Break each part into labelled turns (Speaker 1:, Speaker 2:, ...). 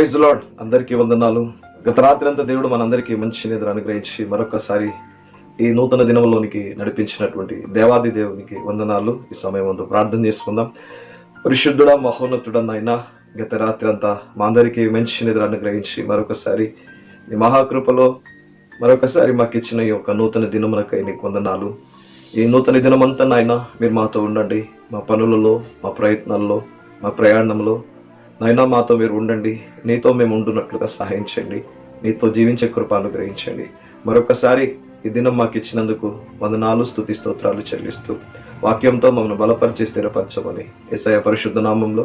Speaker 1: Praise lord. అందరికీ వందనాలు. గత రాత్రి అంతా దేవుడు మనందరికీ మంచి నిద్ర అనుగ్రహించి మరొకసారి ఈ నూతన దినములోనికి నడిపించినటువంటి దేవాది దేవునికి వందనాలు. ఈ సమయం ముందు ప్రార్థన చేసుకుందాం. పరిశుద్ధుడా, మహోన్నతుడా నాయనా, గత రాత్రి అంతా మా అందరికీ మంచి నిద్ర అనుగ్రహించి మరొకసారి ఈ మహాకృపలో మరొకసారి మాకు ఇచ్చిన ఈ యొక్క నూతన దినమునకై నీకు వందనాలు. ఈ నూతన దినమంతా నాయన మీరు మాతో ఉండండి. మా పనులలో, మా ప్రయత్నాల్లో, మా ప్రయాణంలో నాయనా మాతో మీరు ఉండండి. నీతో మేము ఉండున్నట్లుగా సహాయం చేయండి. నీతో జీవించే కృప అనుగ్రహించండి. మరొకసారి ఈ దినం మాకు ఇచ్చినందుకు వందనాలు, స్తుతి స్తోత్రాలు చెల్లిస్తూ వాక్యంతో మమ్మల్ని బలపరిచి స్థిరపరచమని యేసయ్య పరిశుద్ధ నామంలో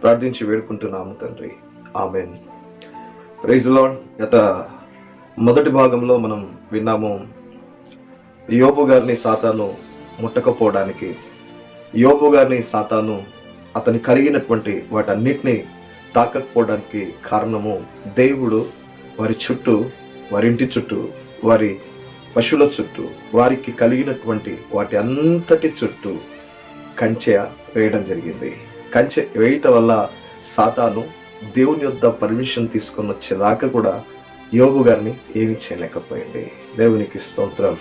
Speaker 1: ప్రార్థించి వేడుకుంటున్నాము తండ్రి. ఆమేన్. Praise Lord. గత మొదటి భాగంలో మనం విన్నాము, యోబు గారిని సాతాను ముట్టకపోవడానికి, యోబు గారిని సాతాను అతని కలిగినటువంటి వాటన్నిటిని తాకకపోవడానికి కారణము దేవుడు వారి చుట్టూ, వారి ఇంటి చుట్టూ, వారి పశువుల చుట్టూ, వారికి కలిగినటువంటి వాటి అంతటి చుట్టూ కంచె వేయడం జరిగింది. కంచె వేయటం వల్ల సాతాను దేవుని యొద్ద పర్మిషన్ తీసుకొని వచ్చేదాకా కూడా యోబు గారిని ఏమీ చేయలేకపోయింది. దేవునికి స్తోత్రం.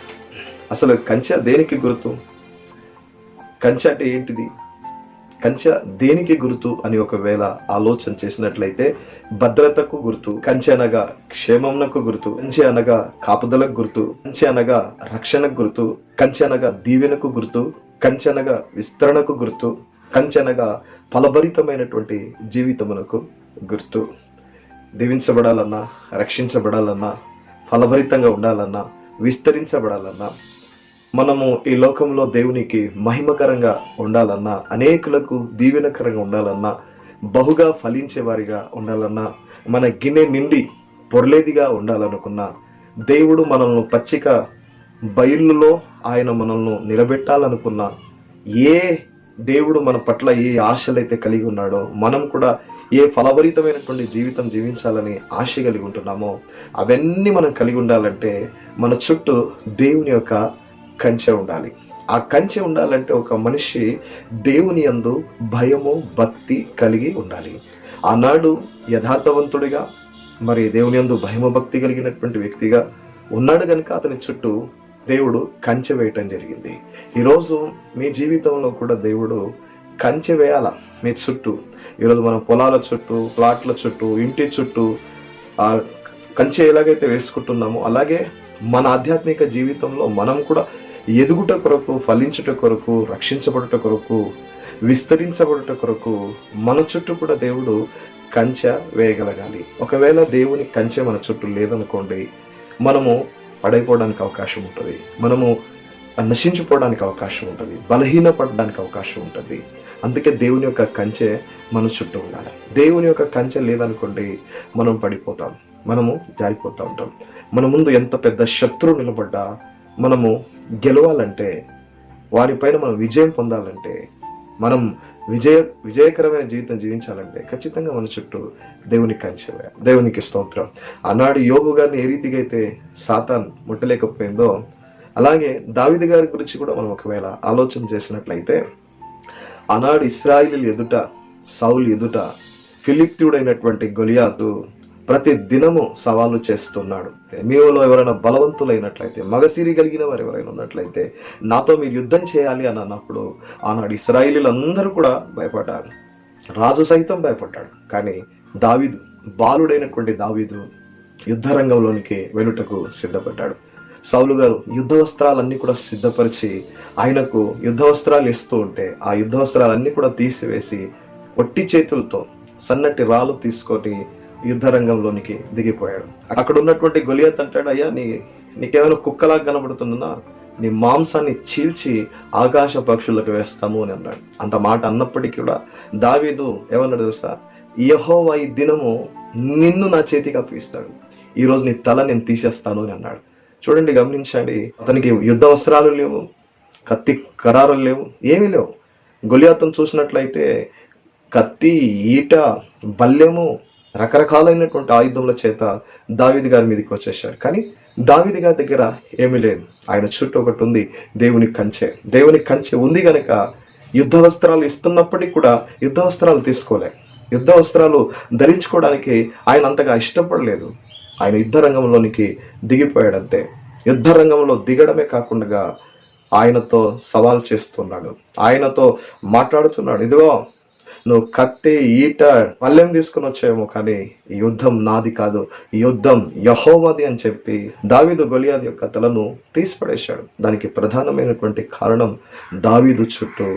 Speaker 1: అసలు కంచె దేనికి గుర్తు? కంచె అంటే ఏంటిది? కంచె దేనికి గుర్తు అని ఒకవేళ ఆలోచన చేసినట్లయితే భద్రతకు గుర్తు, కంచె అనగా క్షేమమునకు గుర్తు, కంచె అనగా కాపుదలకు గుర్తు, కంచె అనగా రక్షణకు గుర్తు, కంచె అనగా దీవెనకు గుర్తు, కంచె అనగా విస్తరణకు గుర్తు, కంచె అనగా ఫలభరితమైనటువంటి జీవితమునకు గుర్తు. దీవించబడాలన్నా, రక్షించబడాలన్నా, ఫలభరితంగా ఉండాలన్నా, విస్తరించబడాలన్నా, మనము ఈ లోకంలో దేవునికి మహిమకరంగా ఉండాలన్నా, అనేకులకు దీవెనకరంగా ఉండాలన్నా, బహుగా ఫలించే వారిగా ఉండాలన్నా, మన గిన్నె నిండి పొరలేదిగా ఉండాలనుకున్నా, దేవుడు మనల్ని పచ్చిక బయలులో ఆయన మనల్ని నిలబెట్టాలనుకున్నా, ఏ దేవుడు మన పట్ల ఏ ఆశలైతే కలిగి ఉన్నాడో, మనం కూడా ఏ ఫలభరితమైనటువంటి జీవితం జీవించాలని ఆశ కలిగి ఉంటున్నామో, అవన్నీ మనం కలిగి ఉండాలంటే మన చుట్టూ దేవుని యొక్క కంచె ఉండాలి. ఆ కంచె ఉండాలంటే ఒక మనిషి దేవుని యందు భయము, భక్తి కలిగి ఉండాలి. ఆనాడు యథార్థవంతుడిగా, మరి దేవుని యందు భయము, భక్తి కలిగినటువంటి వ్యక్తిగా ఉన్నాడు కనుక అతని చుట్టూ దేవుడు కంచె వేయటం జరిగింది. ఈరోజు మీ జీవితంలో కూడా దేవుడు కంచె వేయాల మీ చుట్టూ. ఈరోజు మనం పొలాల చుట్టూ, ప్లాట్ల చుట్టూ, ఇంటి చుట్టూ ఆ కంచె ఎలాగైతే వేసుకుంటున్నామో, అలాగే మన ఆధ్యాత్మిక జీవితంలో మనం కూడా ఎదుగుట కొరకు, ఫలించుట కొరకు, రక్షించబడుట కొరకు, విస్తరించబడుట కొరకు మన చుట్టూ కూడా దేవుడు కంచె వేయగలగాలి. ఒకవేళ దేవుని కంచె మన చుట్టూ లేదనుకోండి, మనము పడైపోవడానికి అవకాశం ఉంటుంది, మనము నశించిపోవడానికి అవకాశం ఉంటుంది, బలహీనపడడానికి అవకాశం ఉంటుంది. అందుకే దేవుని యొక్క కంచె మన చుట్టూ ఉండాలి. దేవుని యొక్క కంచె లేదనుకోండి, మనం పడిపోతాం, మనము జారిపోతూ ఉంటాం. మన ముందు ఎంత పెద్ద శత్రువు నిలబడ్డా మనము గెలవాలంటే, వారిపైన మనం విజయం పొందాలంటే, మనం విజయకరమైన జీవితం జీవించాలంటే ఖచ్చితంగా మన చుట్టూ దేవుని కంచె. దేవునికి స్తోత్రం. ఆనాడు యోబు గారిని ఏ రీతిగా అయితే సాతాన్ ముట్టలేకపోయిందో, అలాగే దావీదు గారి గురించి కూడా మనం ఒకవేళ ఆలోచన చేసినట్లయితే, ఆనాడు ఇశ్రాయేలీయుల ఎదుట, సౌలు ఎదుట ఫిలిష్తీయుడైనటువంటి గొలియాతు ప్రతి దినము సవాలు చేస్తున్నాడు. మీలో ఎవరైనా బలవంతులైనట్లయితే, మగసిరి కలిగిన వారు ఎవరైనా ఉన్నట్లయితే నాతో మీరు యుద్ధం చేయాలి అని అన్నప్పుడు ఆనాడు ఇశ్రాయేలీయులందరూ కూడా భయపడ్డారు. రాజు సైతం భయపడ్డాడు. కానీ దావీదు, బాలుడైనటువంటి దావీదు యుద్ధ రంగంలోనికి వెలుటకు సిద్ధపడ్డాడు. సౌలు గారు యుద్ధ వస్త్రాలన్నీ కూడా సిద్ధపరిచి ఆయనకు యుద్ధ వస్త్రాలు ఇస్తూ ఉంటే, ఆ యుద్ధ వస్త్రాలన్నీ కూడా తీసివేసి ఒట్టి చేతులతో సన్నటి రాళ్ళు తీసుకొని యుద్ధ రంగంలోనికి దిగిపోయాడు. అక్కడ ఉన్నటువంటి గొలియాత్ అంటాడు, అయ్యా నీకేమైనా కుక్కలాగా కనబడుతుందా? నీ మాంసాన్ని చీల్చి ఆకాశ పక్షులకు వేస్తాము అని అన్నాడు. అంత మాట అన్నప్పటికీ కూడా దావీదు ఏమన్నాడు తెలుసా? యెహోవా ఈ దినము నిన్ను నా చేతికి అప్పగిస్తాడు, ఈరోజు నీ తల నేను తీసేస్తాను అని అన్నాడు. చూడండి, గమనించండి. అతనికి యుద్ధ వస్త్రాలు లేవు, కత్తి కరారులు లేవు, ఏమీ లేవు. గొలియాతును చూసినట్లయితే కత్తి, ఈట, బల్లెము, రకరకాలైనటువంటి ఆయుధముల చేత దావీదు గారి మీదకి వచ్చేసాడు. కానీ దావీదు గారి దగ్గర ఏమీ లేదు. ఆయన చుట్టూ ఒకటి ఉంది, దేవుని కంచె. దేవుని కంచె ఉంది కనుక యుద్ధ వస్త్రాలు ఇస్తున్నప్పటికీ కూడా యుద్ధ వస్త్రాలు తీసుకోలే. యుద్ధ వస్త్రాలు ధరించుకోవడానికి ఆయన అంతగా ఇష్టపడలేదు. ఆయన యుద్ధ రంగంలోనికి దిగిపోయాడంతే. యుద్ధ రంగంలో దిగడమే కాకుండా ఆయనతో సవాల్ చేస్తున్నాడు, ఆయనతో మాట్లాడుతున్నాడు. ఇదిగో నువ్వు కత్తి, ఈట, పల్లెం తీసుకుని వచ్చాయేమో, కానీ ఈ యుద్ధం నాది కాదు, ఈ యుద్ధం యెహోవాది అని చెప్పి దావీదు గొలియాతు యొక్క తలను తీసిపడేశాడు. దానికి ప్రధానమైనటువంటి కారణం దావీదు చుట్టూ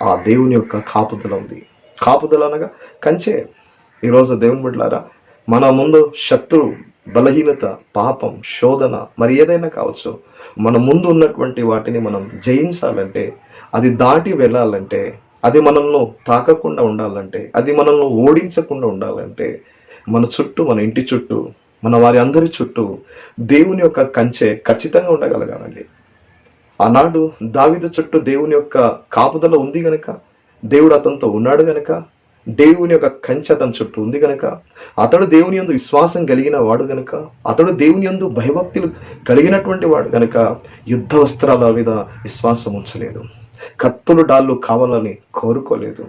Speaker 1: ఆ దేవుని యొక్క కాపుదల ఉంది. కాపుదల అనగా కంచే. ఈరోజు దేవుని బిడ్డలారా, మన ముందు శత్రు, బలహీనత, పాపం, శోధన, మరి ఏదైనా కావచ్చు, మన ముందు ఉన్నటువంటి వాటిని మనం జయించాలంటే, అది దాటి వెళ్ళాలంటే, అది మనల్ని తాకకుండా ఉండాలంటే, అది మనల్ని ఓడించకుండా ఉండాలంటే, మన చుట్టూ, మన ఇంటి చుట్టూ, మన వారి అందరి చుట్టూ దేవుని యొక్క కంచె ఖచ్చితంగా ఉండగలగాలండి. ఆనాడు దావీదు చుట్టూ దేవుని యొక్క కాపుదల ఉంది గనక, దేవుడు అతనితో ఉన్నాడు గనక, దేవుని యొక్క కంచె అతని చుట్టూ ఉంది గనక, అతడు దేవుని యందు విశ్వాసం కలిగిన వాడు గనక, అతడు దేవుని యందు భయభక్తులు కలిగినటువంటి వాడు గనక యుద్ధ వస్త్రాల మీద విశ్వాసం ఉంచలేదు, కత్తులు డాళ్ళు కావాలని కోరుకోలేదు.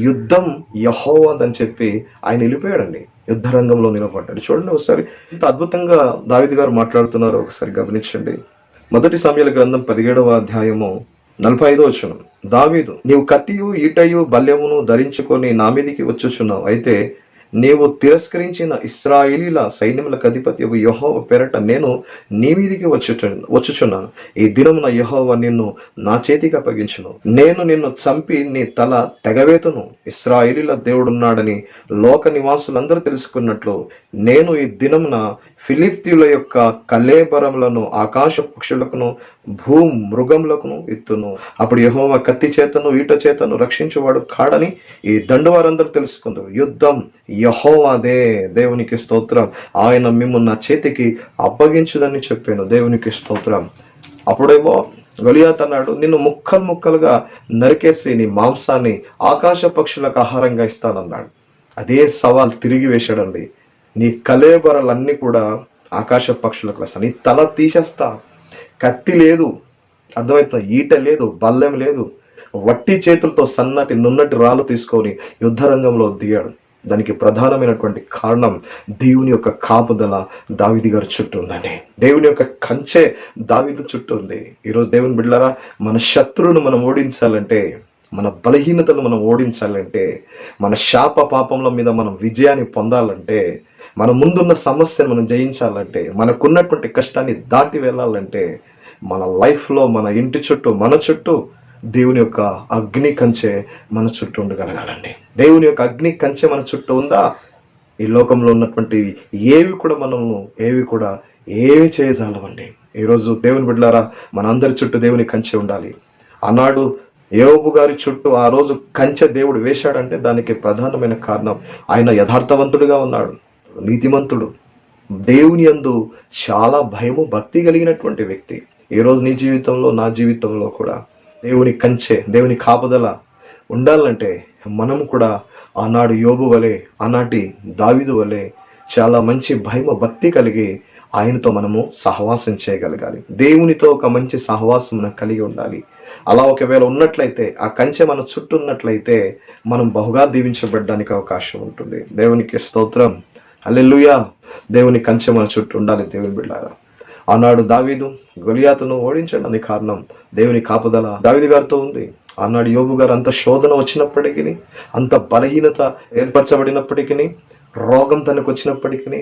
Speaker 1: యుద్ధం యెహోవాదని చెప్పి ఆయన వెళ్ళిపోయాడండి. యుద్ధ రంగంలో నిలబడ్డాడు. చూడండి ఒకసారి ఇంత అద్భుతంగా దావీదు గారు మాట్లాడుతున్నారో ఒకసారి గమనించండి. 1 సమూయేలు గ్రంథం 17వ అధ్యాయము 45వ వచనం. దావీదు, నీవు కత్తియు, ఈటయు, బల్యమును ధరించుకొని నా మీదికి వచ్చుచున్నావు. అయితే నీవు తిరస్కరించిన ఇశ్రాయేలీల సైన్యములకు అధిపతి యెహోవా పేరట నేను నీ మీదికి వచ్చుచున్నాను. ఈ దినమున యెహోవా నిన్ను నా చేతికి అప్పగించును. నేను నిన్ను చంపి నీ తల తెగవేతును. ఇశ్రాయేలీల దేవుడున్నాడని లోక నివాసులందరూ తెలుసుకున్నట్లు నేను ఈ దినమున ఫిలిష్తీయుల యొక్క కళేబరములను ఆకాశ పక్షులకును భూ మృగములకును ఇత్తును. అప్పుడు యెహోవా కత్తి చేతను, ఈట చేతను రక్షించువాడు కాడని ఈ దండు వారందరూ తెలుసుకుందరు. యుద్ధం యెహోవాదే. దేవునికి స్తోత్రం. ఆయన మిమ్మును నా చేతికి అప్పగించుదని చెప్పాను. దేవునికి స్తోత్రం. అప్పుడేమో గొలియాతు అన్నాడు, నిన్ను ముక్కలు ముక్కలుగా నరికేసి నీ మాంసాన్ని ఆకాశ పక్షులకు ఆహారంగా ఇస్తానన్నాడు. అదే సవాల్ తిరిగి వేశాడండి. నీ కళేబరలన్నీ కూడా ఆకాశ పక్షులకు వేస్తాను, నీ తల తీసేస్తా. కత్తి లేదు, అర్థమవుతుంది, ఈట లేదు, బల్లెం లేదు, వట్టి చేతులతో సన్నటి నున్నటి రాళ్ళు తీసుకొని యుద్ధ రంగంలో దిగాడు. దానికి ప్రధానమైనటువంటి కారణం దేవుని యొక్క కాపుదల దావీదు గారి చుట్టూ ఉందండి. దేవుని యొక్క కంచె దావీదు చుట్టూ ఉంది. ఈరోజు దేవుని బిడ్డలారా, మన శత్రువును మనం ఓడించాలంటే, మన బలహీనతను మనం ఓడించాలంటే, మన శాప పాపముల మీద మనం విజయాన్ని పొందాలంటే, మన ముందున్న సమస్యను మనం జయించాలంటే, మనకున్నటువంటి కష్టాన్ని దాటి వెళ్ళాలంటే, మన లైఫ్లో, మన ఇంటి చుట్టూ, మన చుట్టూ దేవుని యొక్క అగ్ని కంచె మన చుట్టూ ఉండగలగాలండి. దేవుని యొక్క అగ్ని కంచె మన చుట్టూ ఉందా, ఈ లోకంలో ఉన్నటువంటి ఏవి కూడా ఏమి చేయజాలవండి. ఈరోజు దేవుని బిడ్డలారా, మన అందరి చుట్టూ దేవుని కంచె ఉండాలి. ఆనాడు యోబు గారి చుట్టూ ఆ రోజు కంచె దేవుడు వేశాడంటే దానికి ప్రధానమైన కారణం ఆయన యథార్థవంతుడుగా ఉన్నాడు, నీతిమంతుడు, దేవుని యందు చాలా భయము, భక్తి కలిగినటువంటి వ్యక్తి. ఈరోజు నీ జీవితంలో, నా జీవితంలో కూడా దేవుని కంచె, దేవుని కాపుదల ఉండాలంటే మనం కూడా ఆనాడు యోబు వలె, ఆనాటి దావీదు వలె చాలా మంచి భయము, భక్తి కలిగి ఆయనతో మనము సహవాసం చేయగలగాలి. దేవునితో ఒక మంచి సహవాసం మనం కలిగి ఉండాలి. అలా ఒకవేళ ఉన్నట్లయితే, ఆ కంచె మన చుట్టూ ఉన్నట్లయితే మనం బహుగా దీవించబడడానికి అవకాశం ఉంటుంది. దేవునికి స్తోత్రం. హల్లెలూయా. దేవుని కంచె మన చుట్టూ ఉండాలి. దేవుని బిడ్డలారా, ఆనాడు దావీదు గొలియాతును ఓడించడానికి కారణం దేవుని కాపుదల దావీదు గారితో ఉంది. ఆనాడు యోబు గారు అంత శోధన వచ్చినప్పటికీ, అంత బలహీనత ఏర్పరచబడినప్పటికీ, రోగం తనకు వచ్చినప్పటికీ,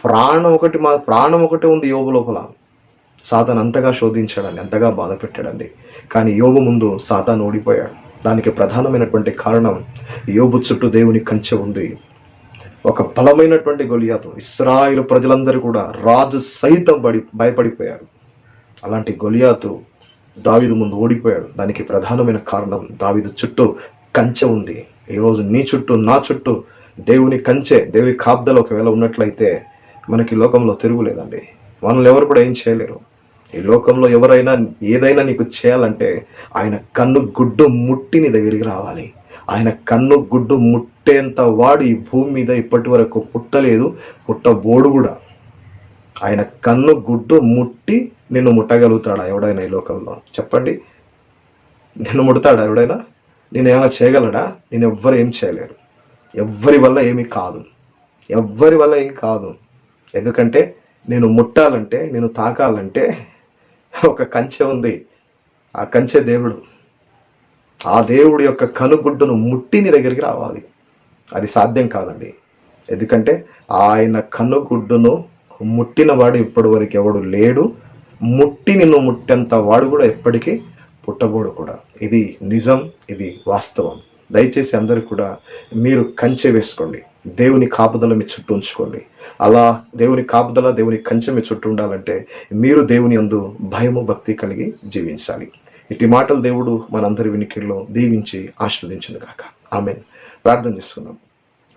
Speaker 1: ప్రాణం ఒకటి ఉంది యోబు లోపల. సాతాను అంతగా శోధించాడండి, అంతగా బాధ పెట్టాడండి. కానీ యోబు ముందు సాతాను ఓడిపోయాడు. దానికి ప్రధానమైనటువంటి కారణం యోబు చుట్టూ దేవుని కంచె ఉంది. ఒక బలమైనటువంటి గొలియాతు, ఇశ్రాయేలు ప్రజలందరూ కూడా రాజు సైతం భయపడిపోయారు. అలాంటి గొలియాతు దావీదు ముందు ఓడిపోయాడు. దానికి ప్రధానమైన కారణం దావీదు చుట్టూ కంచె ఉంది. ఈరోజు నీ చుట్టూ, నా చుట్టూ దేవుని కంచె, దేవుని కాపుదల ఒకవేళ ఉన్నట్లయితే మనకి లోకంలో తిరుగులేదండి. మనల్ని ఎవరు కూడా ఏం చేయలేరు. ఈ లోకంలో ఎవరైనా ఏదైనా నీకు చేయాలంటే ఆయన కన్ను గుడ్డు ముట్టి నీ దగ్గరికి రావాలి. ఆయన కన్ను గుడ్డు ముట్టేంత వాడు ఈ భూమి మీద ఇప్పటి వరకు పుట్టలేదు, పుట్టబోడు కూడా. ఆయన కన్ను గుడ్డు ముట్టి నిన్ను ముట్టగలుగుతాడా ఎవడైనా ఈ లోకంలో? చెప్పండి, నిన్ను ముడతాడా ఎవడైనా? నేను ఏమైనా చేయగలడా? నేను ఎవ్వరు ఏం చేయలేరు. ఎవ్వరి వల్ల ఏమీ కాదు, ఎవ్వరి వల్ల ఏం కాదు. ఎందుకంటే నేను ముట్టాలంటే, నేను తాకాలంటే ఒక కంచె ఉంది. ఆ కంచె దేవుడు. ఆ దేవుడి యొక్క కనుగుడ్డును ముట్టి నీ దగ్గరికి రావాలి. అది సాధ్యం కాదండి. ఎందుకంటే ఆయన కనుగుడ్డును ముట్టిన వాడు ఇప్పటి వరకు ఎవడు లేడు. ముట్టి నిన్ను ముట్టేంత వాడు కూడా ఎప్పటికీ పుట్టబోడు కూడా. ఇది నిజం, ఇది వాస్తవం. దయచేసి అందరూ కూడా మీరు కంచె వేసుకోండి. దేవుని కాపుదల మీ చుట్టూ ఉంచుకోండి. అలా దేవుని కాపుదల, దేవుని కంచె మీ చుట్టూ ఉండాలంటే మీరు దేవుని యందు భయము, భక్తి కలిగి జీవించాలి. ఇటు మాటలు దేవుడు మనందరి వినికిడిలో దీవించి ఆశీర్వదించును గాక. ఆమేన్. ప్రార్థన చేసుకుందాం.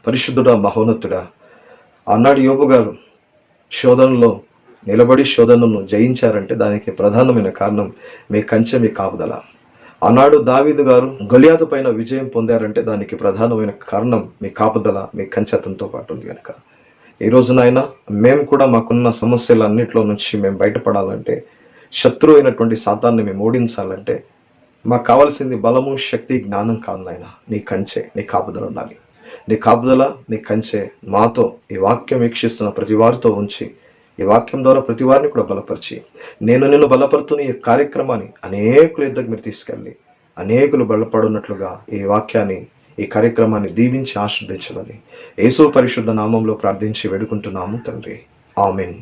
Speaker 1: పరిశుద్ధుడా, మహోన్నతుడా, ఆనాడు యోబు గారు శోధనలో నిలబడి శోధనను జయించారంటే దానికి ప్రధానమైన కారణం మీ కంచె, మీ కాపుదల. ఆనాడు దావీదు గారు గొలియాతు పైన విజయం పొందారంటే దానికి ప్రధానమైన కారణం మీ కాపుదల, మీ కంచె అతనితో పాటు ఉంది కనుక ఈ రోజునైనా మేము కూడా మాకున్న సమస్యలన్నింటిలో నుంచి మేము బయటపడాలంటే, శత్రువు అయినటువంటి సాతాన్ని మేము ఓడించాలంటే మాకు కావాల్సింది బలము, శక్తి, జ్ఞానం కాదు నాయన. నీ కంచె, నీ కాపుదల ఉండాలి. నీ కాపుదల, నీ కంచె మాతో, ఈ వాక్యం వీక్షిస్తున్న ప్రతి వారితో ఉంచి, ఈ వాక్యం ద్వారా ప్రతి వారిని కూడా బలపరిచి, నేను నిన్ను బలపరుతున్న ఈ కార్యక్రమాన్ని అనేకుల యుద్ధకు మీరు తీసుకెళ్ళి అనేకులు బలపడున్నట్లుగా ఈ వాక్యాన్ని, ఈ కార్యక్రమాన్ని దీవించి ఆశీర్వదించాలని యేసు పరిశుద్ధ నామంలో ప్రార్థించి వేడుకుంటున్నాము తండ్రి. ఆమేన్.